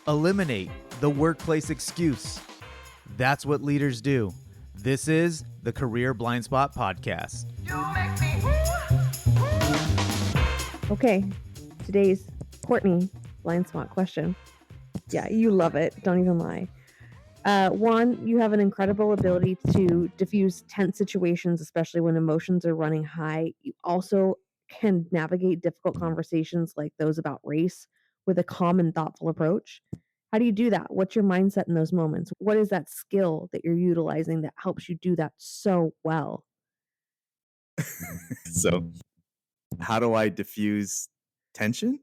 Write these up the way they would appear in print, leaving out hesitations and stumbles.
Eliminate the workplace excuse. That's what leaders do. This is the Career Blind Spot Podcast. Okay, today's Courtney blind spot question. Yeah, you love it. Don't even lie. Juan, you have an incredible ability to diffuse tense situations, especially when emotions are running high. You also can navigate difficult conversations like those about race with a calm and thoughtful approach. How do you do that? What's your mindset in those moments? What is that skill that you're utilizing that helps you do that so well? So, how do I diffuse tension?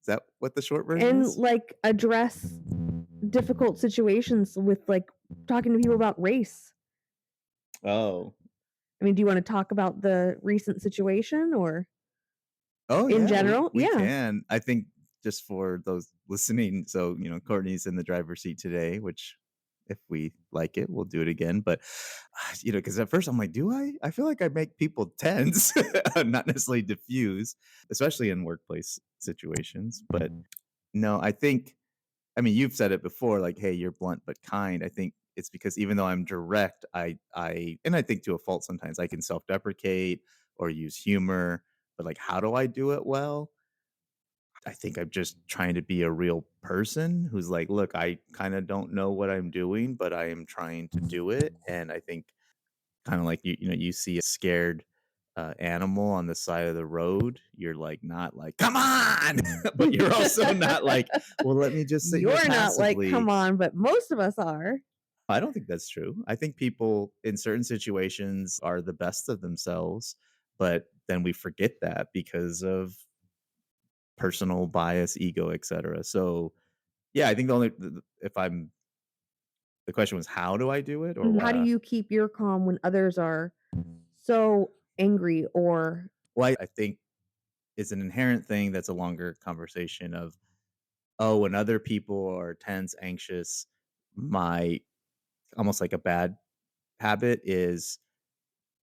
Is that what the short version And is? like address difficult situations with like talking to people about race. Oh, I mean, do you want to talk about the recent situation or oh, in yeah, general? we Yeah. can. I think just for those listening, so Courtney's in the driver's seat today, which if we like it, we'll do it again. But because at first I'm like, do I? I feel like I make people tense, not necessarily diffuse, especially in workplace situations. But no, I mean, you've said it before, like, hey, you're blunt but kind. I think it's because even though I'm direct, and I think to a fault sometimes I can self-deprecate or use humor, but like, how do I do it well? I think I'm just trying to be a real person who's like, look, I kind of don't know what I'm doing, but I am trying to do it. And I think kind of like you see a scared animal on the side of the road. You're like not like, come on, but you're also not like, well, let me just sit here You're not like, passively. come on, but most of us are. I don't think that's true. I think people in certain situations are the best of themselves, but then we forget that because of personal bias, ego, etc. So yeah, I think the question was, how do I do it, or How do you keep your calm when others are so angry or well, I think it's an inherent thing that's a longer conversation of, oh, when other people are tense, anxious, my almost like a bad habit is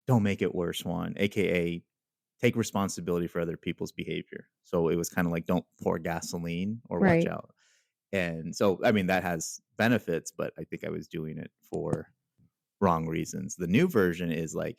don't make it worse, Juan, aka take responsibility for other people's behavior. So it was kind of like don't pour gasoline or watch right? out. And so I mean that has benefits, but I think I was doing it for wrong reasons. The new version is like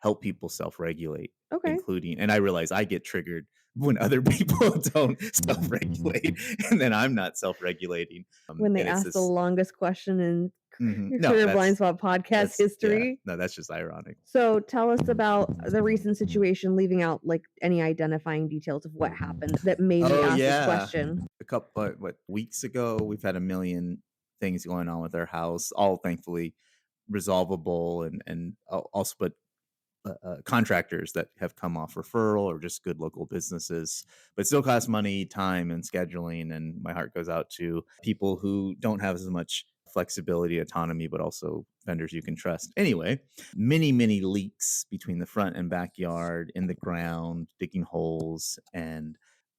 help people self-regulate, Okay. including, and I realize I get triggered when other people don't self-regulate, and then I'm not self-regulating. When they And it's ask the this, longest question in your no, Career Blind Spot podcast history. no, that's just ironic. So tell us about the recent situation, leaving out like any identifying details of what happened that made me Oh ask this yeah, question. a couple what weeks ago, we've had a million things going on with our house, all thankfully resolvable, and also, but contractors that have come off referral or just good local businesses, but still cost money, time, and scheduling. And my heart goes out to people who don't have as much flexibility, autonomy, but also vendors you can trust. Anyway, many leaks between the front and backyard, in the ground, digging holes, and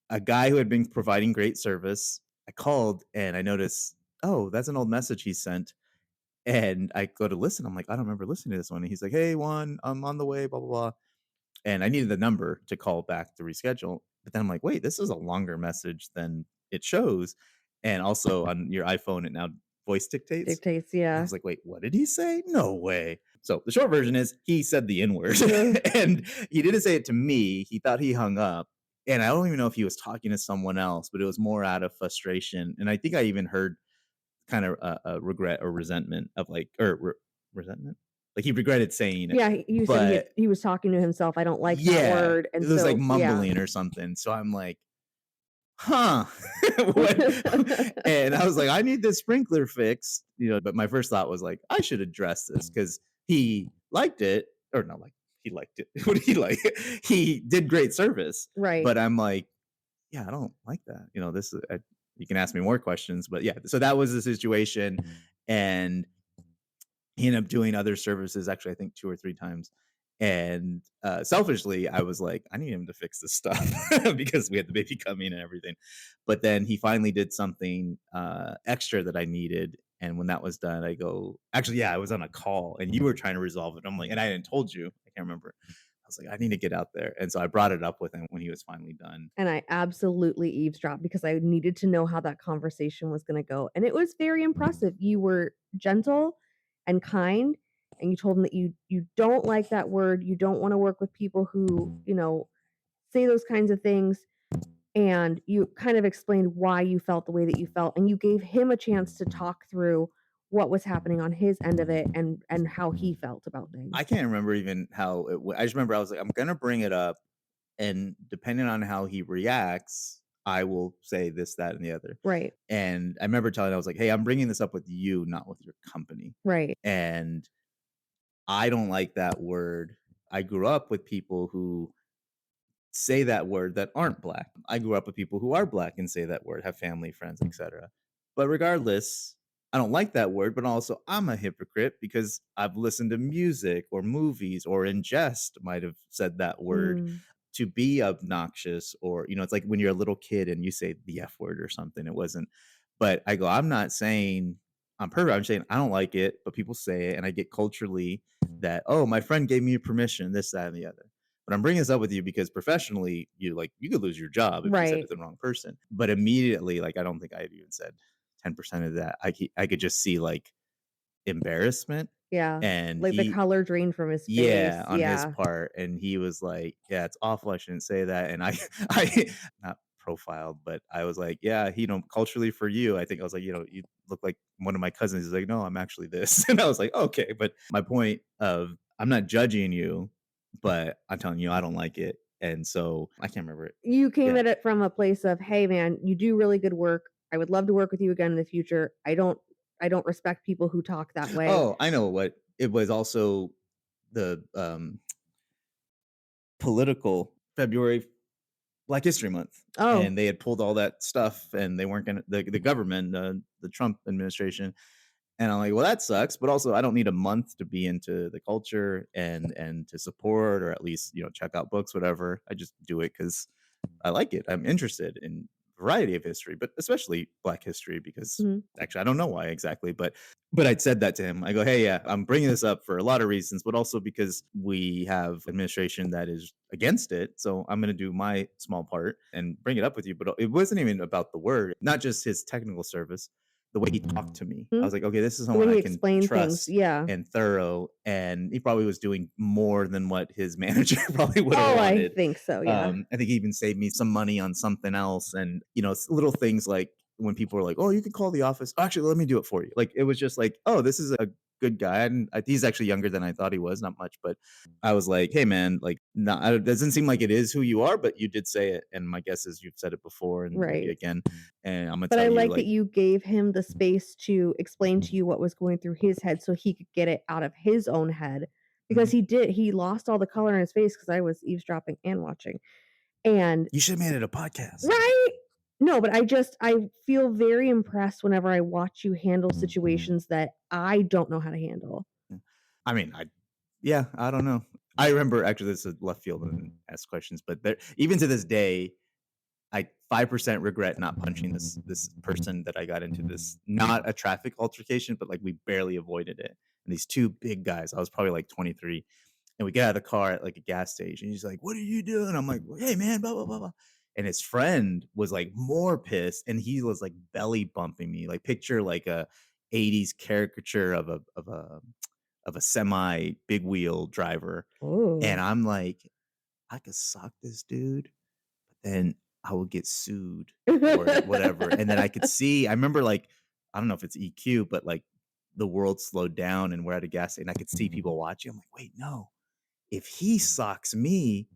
a guy who had been providing great service. I called and I noticed, oh, that's an old message he sent. And I go to listen. I'm like, I don't remember listening to this one. And he's like, hey, Juan, I'm on the way, blah, blah, blah. And I needed the number to call back to reschedule. But then I'm like, wait, this is a longer message than it shows. And also on your iPhone, it now voice dictates. Dictates, I yeah. was like, wait, what did he say? No way. So the short version is he said the N-word. And he didn't say it to me. He thought he hung up. And I don't even know if he was talking to someone else, but it was more out of frustration. And I think I even heard kind of a regret or resentment of like, or resentment, like he regretted saying it. Yeah, you said he was talking to himself. I don't like that word. And it was so, like mumbling or something. So I'm like, huh. What? And I was like, I need this sprinkler fixed, but my first thought was like, I should address this because he liked it, or not like he liked it. What did he like? He did great service. Right. But I'm like, yeah, I don't like that. This is, you can ask me more questions, but yeah, so that was the situation. And he ended up doing other services, actually, I think 2 or 3 times. And selfishly, I was like, I need him to fix this stuff because we had the baby coming and everything. But then he finally did something extra that I needed. And when that was done, I go, actually, yeah, I was on a call and you were trying to resolve it. I'm like, and I hadn't told you, I can't remember. I was like, I need to get out there. And so I brought it up with him when he was finally done. And I absolutely eavesdropped because I needed to know how that conversation was gonna go, and it was very impressive. You were gentle and kind, and you told him that you don't like that word, you don't wanna work with people who, say those kinds of things, and you kind of explained why you felt the way that you felt, and you gave him a chance to talk through what was happening on his end of it and how he felt about things. I can't remember even how it went. I just remember I was like, I'm gonna bring it up, and depending on how he reacts, I will say this, that, and the other. Right, And I remember telling him, I was like, hey, I'm bringing this up with you, not with your company. right. And I don't like that word. I grew up with people who say that word that aren't black. I grew up with people who are black and say that word, have family, friends, etc. But regardless, I don't like that word, but also I'm a hypocrite because I've listened to music or movies or in jest might have said that word Mm, to be obnoxious, or it's like when you're a little kid and you say the F word or something. It wasn't, but I go, I'm not saying I'm perfect. I'm saying I don't like it, but people say it, and I get culturally that, oh, my friend gave me permission, this, that, and the other. But I'm bringing this up with you because professionally, you could lose your job if you said it right. to the wrong person. But immediately, like I don't think I had even said 10% of that. I could just see like embarrassment, Yeah. and Like the he color drained from his face. yeah, on his Yeah. part, and he was like, "Yeah, it's awful, I shouldn't say that," and I I not profiled, but I was like, "Yeah, culturally for you," I think I was like, "You look like one of my cousins." He's like, "No, I'm actually this," and I was like, "Okay," but my point of I'm not judging you, but I'm telling you I don't like it, and so I can't remember it. You came Yeah. at it from a place of, "Hey, man, you do really good work. I would love to work with you again in the future. I don't respect people who talk that way." Oh, I know what it was also the, political February Black History Month, Oh, and they had pulled all that stuff, and they weren't gonna the government, the Trump administration, and I'm like, "Well, that sucks," but also I don't need a month to be into the culture and to support or at least, check out books, whatever. I just do it because I like it. I'm interested in variety of history, but especially Black history because mhm, actually I don't know why exactly, but I'd said that to him. I go, hey, yeah, I'm bringing this up for a lot of reasons, but also because we have administration that is against it. So I'm going to do my small part and bring it up with you. But it wasn't even about the word, not just his technical service, the way he talked to me. I mhm. was like, okay, this is The someone way I he can explained things, trust yeah. and thorough. And he probably was doing more than what his manager probably would have Oh, I wanted. think so, yeah. I think he even saved me some money on something else. And, it's little things like when people were like, oh, you can call the office. Actually, let me do it for you. Like, it was just like, oh, this is a good guy. And he's actually younger than I thought he was, not much. But I was like, hey, man, like, no, it doesn't seem like it is who you are, but you did say it. And my guess is you've said it before and maybe Right. again. And I'm going to But tell I you, like that like, you gave him the space to explain to you what was going through his head so he could get it out of his own head, because mhm, he lost all the color in his face because I was eavesdropping and watching, and you should have made it a podcast. right? No, but I feel very impressed whenever I watch you handle situations that I don't know how to handle. Yeah. I mean, yeah, I don't know. I remember actually this is left field and ask questions, but there, even to this day, I 5% regret not punching this person that I got into this, not a traffic altercation, but like we barely avoided it. And these two big guys, I was probably like 23, and we get out of the car at like a gas station. He's like, "What are you doing?" I'm like, "Hey man, blah blah blah blah." And his friend was like more pissed, and he was like belly bumping me, like picture like a 80s caricature of a semi big wheel driver. And Oh. I'm like, I could sock this dude, then I would get sued or whatever. And then I could see, I remember like, I don't know if it's EQ, but like the world slowed down and we're at a gas station. I could see people watching. I'm like, wait, no. If he socks me,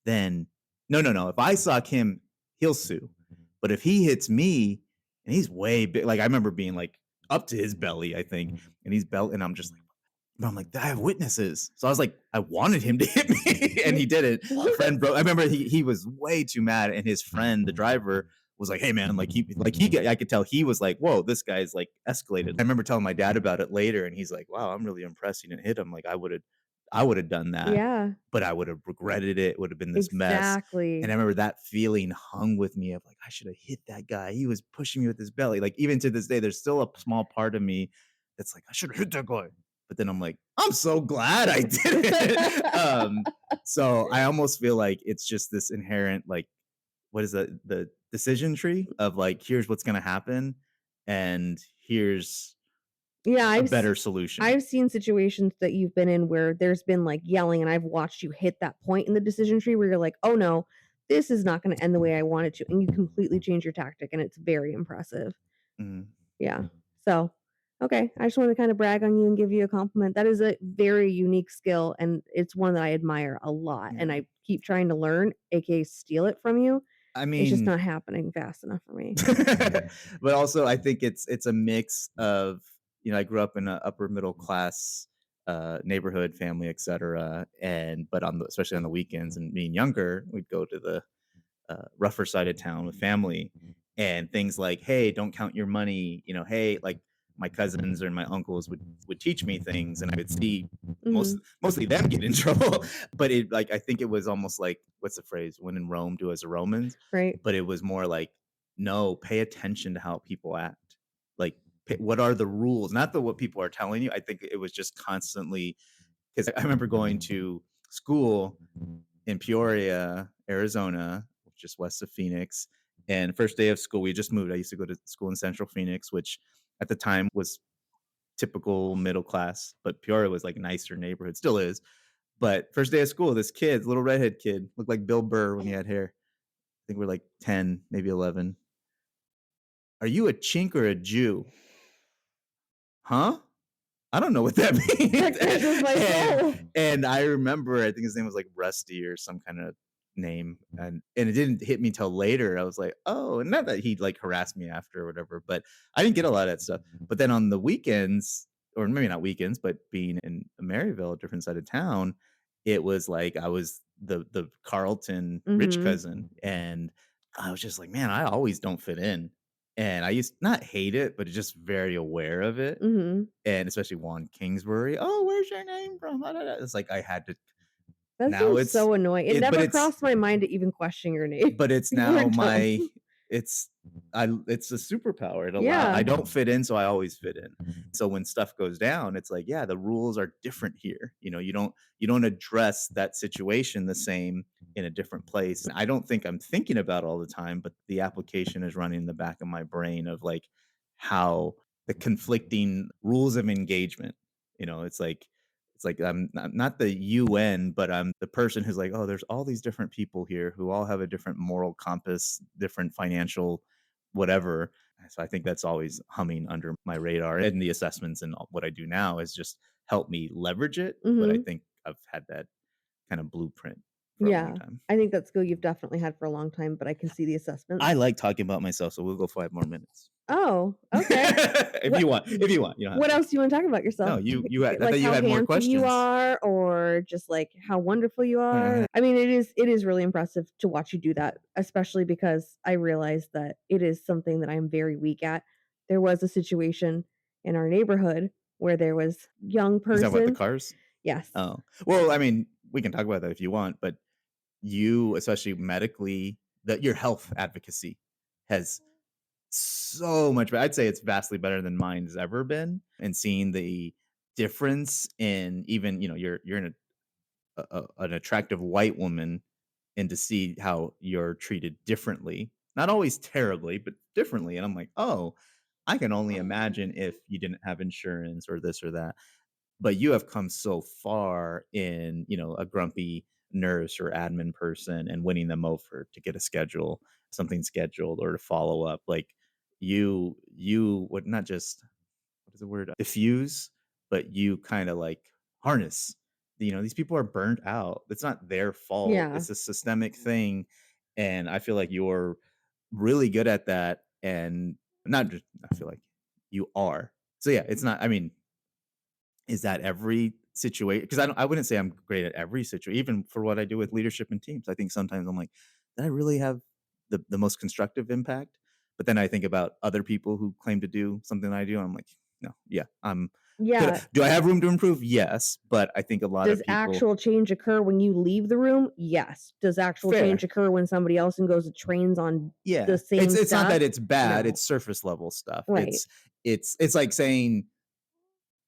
then no, no, no. If I sock him, he'll sue. But if he hits me, and he's way big, like I remember being like up to his belly, I think, and he's belt, and I'm just like, but I'm like, I have witnesses. So I was like, I wanted him to hit me, and he didn't. My What? friend broke. I remember he was way too mad, and his friend, the driver, was like, "Hey man," I could tell he was like, "Whoa, this guy's like escalated." I remember telling my dad about it later, and he's like, "Wow, I'm really impressed you didn't hit him. Like I would have done that, Yeah, but I would have regretted it. It would have been this mess." And I exactly. remember that feeling hung with me of like, I should have hit that guy. He was pushing me with his belly. Like even to this day, there's still a small part of me that's like, I should have hit that guy. but then I'm like, I'm so glad I did it. So I almost feel like it's just this inherent, like, what is the decision tree of like, here's what's going to happen, and here's Yeah, a better solution. I've seen situations that you've been in where there's been like yelling, and I've watched you hit that point in the decision tree where you're like, oh no, this is not going to end the way I want it to. And you completely change your tactic, and it's very impressive. Mhm. Yeah. So, okay. I just want to kind of brag on you and give you a compliment. That is a very unique skill, and it's one that I admire a lot. And Yeah. I keep trying to learn, aka steal it from you. I It's just mean, not happening fast enough for me. but also I think it's a mix of, I grew up in an upper middle class neighborhood, family, etc. And but especially on the weekends and being younger, we'd go to the rougher side of town with family, and things like, hey, don't count your money, hey, like my cousins or my uncles would teach me things, and I would see Mhm. mostly them get in trouble. But it, like, I think it was almost like, what's the phrase, when in Rome do as the Romans. Right. But it was more like, no, pay attention to how people act, like, what are the rules, not what people are telling you. I think it was just constantly, because I remember going to school in Peoria, Arizona, just west of Phoenix. And first day of school, we just moved. I used to go to school in Central Phoenix, which at the time was typical middle class, but Peoria was like a nicer neighborhood, still is. But first day of school, this kid, little redhead kid, looked like Bill Burr when he had hair. I think we're like 10, maybe 11. Are you a chink or a Jew? Huh? I don't know what that That crushes my soul. means. And I remember, I think his name was like Rusty or some kind of name, and it didn't hit me till later. I was like, oh, and not that he'd like harass me after or whatever, but I didn't get a lot of that stuff. But then on the weekends, or maybe not weekends, but being in Maryville, a different side of town, it was like I was the Carlton rich Mhm. cousin, and I was just like, man, I always don't fit in. And I used not hate it, but just very aware of it. Mhm. And especially Juan Kingsbury, "Oh, where's your name from?" Da, da, da. It's like I had to, That now seems so annoying. It but never crossed my mind to even question your name. it's You were now dumb. it's it's a superpower. I Yeah. don't fit in, so I always fit in. So when stuff goes down, it's like, yeah, the rules are different here. You don't address that situation the same in a different place. And I don't think I'm thinking about all the time, but the application is running in the back of my brain of like how the conflicting rules of engagement. It's like I'm not the UN, but I'm the person who's like, oh, there's all these different people here who all have a different moral compass, different financial whatever. So I think that's always humming under my radar. And the assessments and what I do now is just help me leverage it. But I Mhm. think I've had that kind of blueprint for a long Yeah. time. I think that skill you've definitely had for a long time, but I can see the assessments. I like talking about myself, so we'll go 5 more minutes. Oh, okay. If you want, you don't have What to. else do you want to talk about yourself? No, I Like thought you how had more handsome you questions. are, or just like how wonderful you All right, are. I mean, it is really impressive to watch you do that, especially because I realize that it is something that I'm very weak at. There was a situation in our neighborhood where there was young Is that what, the person. cars? Yes. Oh, well, I mean, we can talk about that if you want, but you, especially medically, that your health advocacy has so much better. I'd say it's vastly better than mine's ever been. And seeing the difference in, even, you're in an attractive white woman, and to see how you're treated differently, not always terribly, but differently. And I'm like, oh, I can only imagine if you didn't have insurance or this or that. But you have come so far in, a grumpy nurse or admin person, and winning them over to get something scheduled or to follow up. Like, you would not just, what is the word, diffuse, but you kind of like harness. These people are burnt out. It's not their fault. Yeah. It's a systemic thing. And I feel like you're really good at that. And not just, I feel like you are. So yeah, it's not, I mean, is that every situation? Because I wouldn't say I'm great at every situation, even for what I do with leadership and teams. I think sometimes I'm like, did I really have the most constructive impact? But then I think about other people who claim to do something I do, and I'm like, no, yeah, Yeah. do I have room to improve? Yes, but I think a lot Does of people. actual change occur when you leave the room? Yes. Does actual change Fair. occur when somebody else and goes to trains on Yeah, the same it's not stuff? that it's bad. No. It's surface level stuff. Right. It's like saying,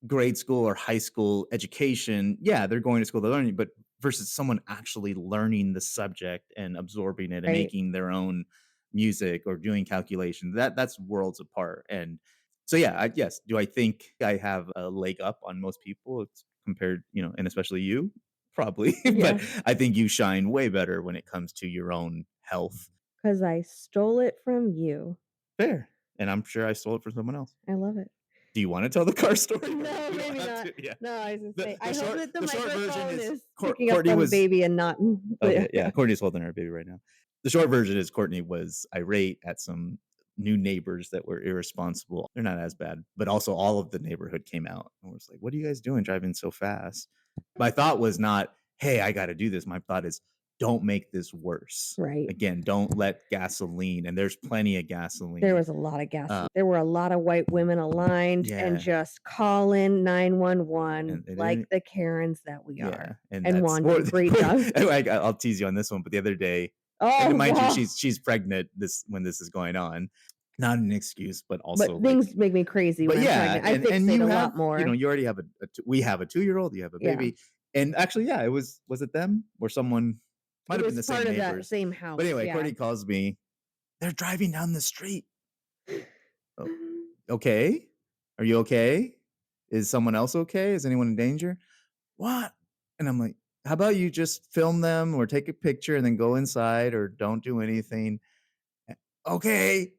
grade school or high school education, yeah, they're going to school, they're learning, but versus someone actually learning the subject and absorbing it and Right. making their own music or doing calculations, that's worlds apart. And so, yeah, yes, do I think I have a leg up on most people? It's compared, and especially you, probably, but Yeah. I think you shine way better when it comes to your own health. Because I stole it from you. Fair. And I'm sure I stole it from someone else. I love it. Do you want to tell the car story? No, We don't maybe have not. to, yeah. No, I was gonna The- say, the I short- hope that the the short version microphone is is Cour- picking up Courtney on was- the baby and not. Okay, yeah. Courtney's holding her baby right now. The short version is Courtney was irate at some new neighbors that were irresponsible. They're not as bad, but also all of the neighborhood came out and was like, "What are you guys doing driving so fast?" My thought was not, "Hey, I got to do this." My thought is, "Don't make this worse." Right. Again, don't let gasoline, and there's plenty of gasoline. There was a lot of gas. There were a lot of white women aligned yeah. and just calling 911 And like the Karens that we are. and And that's Juan did a great job. I'll tease you on this one, but the other day, Oh, and mind wow. you, she's pregnant when this is going on. Not an excuse, but also But things make me crazy but when yeah, I'm pregnant. I fixate you a have, lot more. you already have we have a 2-year-old, you have a Yeah. baby, and actually, yeah, was it them or someone? Might It have been the was same part of that neighbors. same house. But anyway, yeah. Courtney calls me. They're driving down the street. Oh, okay, are you okay? Is someone else okay? Is anyone in danger? What? And I'm like, how about you just film them or take a picture and then go inside or don't do anything? Okay.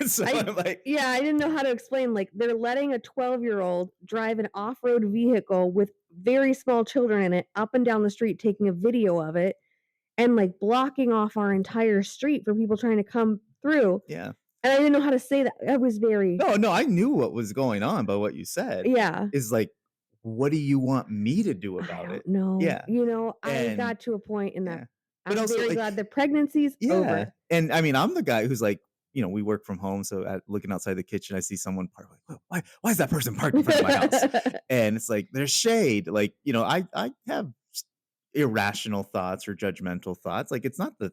So I'm like, Yeah, I didn't know how to explain. Like, they're letting a 12-year-old drive an off-road vehicle with very small children in it up and down the street, taking a video of it, and like blocking off our entire street for people trying to come through. yeah. And I didn't know how to say that. I was very No, I knew what was going on by what you said. yeah. Is like, what do you want me to do I about it? don't know. Yeah. I And- got to a point in that Yeah. But I'm also, very like- glad the pregnancy's over. And I mean, I'm the guy who's like, we work from home, so looking outside the kitchen, I see someone park. Like, why is that person parked in front of my house? And it's like there's shade. Like, I have irrational thoughts or judgmental thoughts. Like it's not the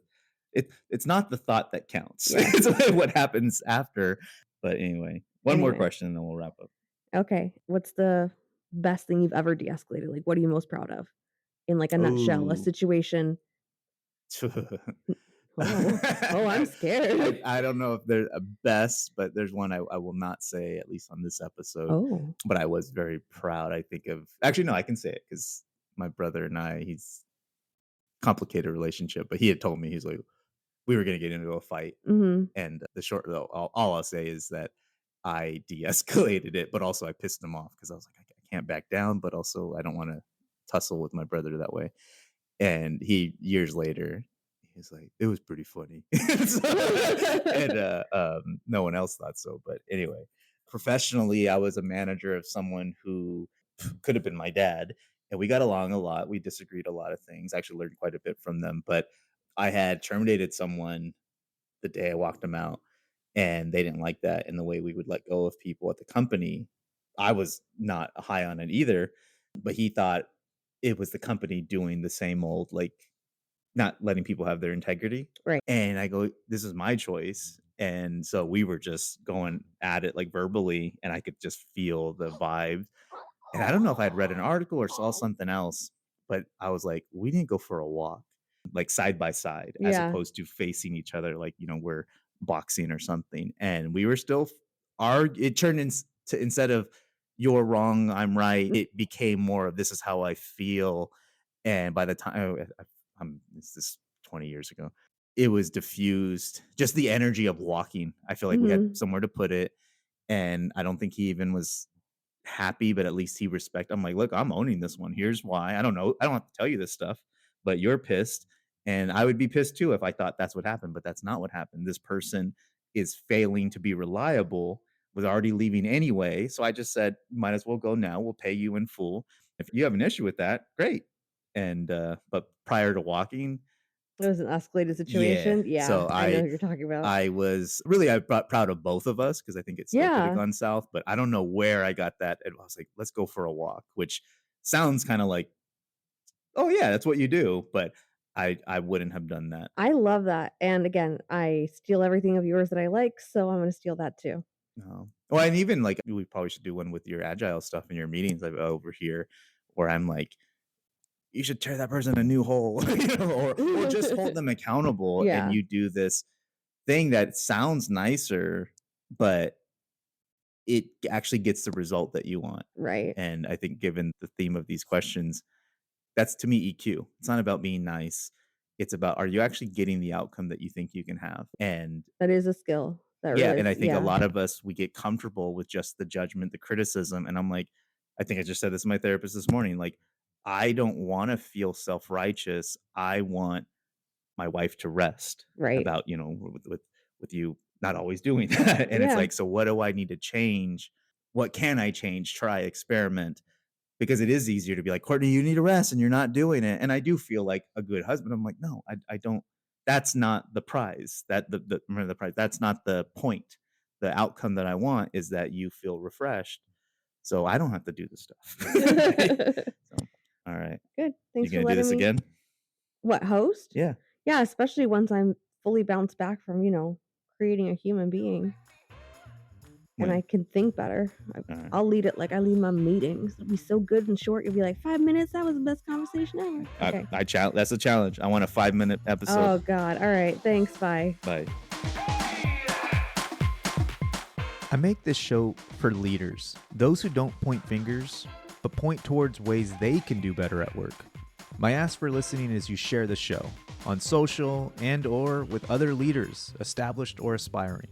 thought that counts. Yeah. It's what happens after. But anyway, one more Anyway. question and then we'll wrap up. Okay. What's the best thing you've ever de-escalated? Like, what are you most proud of? In like a nutshell, a Ooh. situation. Oh, I'm scared. I don't know if there's a best, but there's one I will not say, at least on this episode. Oh. But I was very proud. I think of actually, no, I can say it because my brother and I, he's complicated relationship, but he had told me, he's like, we were gonna get into a fight. Mm-hmm. And all I'll say is that I de-escalated it, but also I pissed him off because I was like, I can't back down, but also I don't want to tussle with my brother that way. And he years later, he's like, it was pretty funny. And no one else thought so. But anyway, professionally, I was a manager of someone who could have been my dad. And we got along a lot. We disagreed a lot of things. I actually learned quite a bit from them. But I had terminated someone the day I walked them out. And they didn't like that. And the way we would let go of people at the company, I was not high on it either. But he thought it was the company doing the same old, like, not letting people have their integrity. Right. And I go, this is my choice. And so we were just going at it like verbally, and I could just feel the vibe. And I don't know if I'd read an article or saw something else, but I was like, we didn't go for a walk, like side by side, as Yeah. opposed to facing each other, like, we're boxing or something. And we were still it turned into, instead of you're wrong, I'm right, it became more of this is how I feel. And by the time this is 20 years ago, it was diffused. Just the energy of walking. I feel like we had somewhere to put it. And I don't think he even was happy, but at least he I'm like, look, I'm owning this one. Here's why. I don't know. I don't have to tell you this stuff, but you're pissed. And I would be pissed too if I thought that's what happened, but that's not what happened. This person is failing to be reliable, was already leaving anyway. So I just said, might as well go now. We'll pay you in full. If you have an issue with that, great. And but prior to walking, It was an escalated situation. Yeah. So I know who you're talking about. I was really proud of both of us because I think it still could Yeah. have gone south, but I don't know where I got that. And I was like, let's go for a walk, which sounds kind of like, oh yeah, that's what you do. But I wouldn't have done that. I love that. And again, I steal everything of yours that I like, so I'm going to steal that too. No. Well, and even like we probably should do one with your agile stuff in your meetings, like over here, where I'm like, you should tear that person a new hole, or just hold them accountable. Yeah. And you do this thing that sounds nicer, but it actually gets the result that you want. Right. And I think given the theme of these questions, that's to me EQ. It's not about being nice. It's about, are you actually getting the outcome that you think you can have? And That is a skill. That yeah, really and I is, think a yeah. lot of us, we get comfortable with just the judgment, the criticism. And I'm like, I think I just said this to my therapist this morning. Like, I don't want to feel self-righteous. I want my wife to rest Right. about, with you not always doing that. And it's Yeah. like, so what do I need to change? What can I change? Try, experiment. Because it is easier to be like, Courtney, you need to rest and you're not doing it. And I do feel like a good husband. I'm like, no, I don't. That's not the prize. Remember the prize. That's not the point. The outcome that I want is that you feel refreshed. So I don't have to do this stuff. So, all right. Good. You Thanks for gonna do letting this me. again? What, host? Yeah. Yeah, especially once I'm fully bounced back from, creating a human being. And When? I can think better. All right. I'll lead it like I lead my meetings. It'll be so good and short. You'll be like, 5 minutes? That was the best conversation ever. Okay. That's a challenge. I want a 5-minute episode. Oh, God. All right. Thanks. Bye. Bye. I make this show for leaders, those who don't point fingers, but point towards ways they can do better at work. My ask for listening is you share the show on social and/or with other leaders, established or aspiring.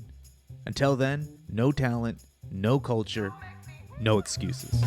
Until then, no talent, no culture, no excuses.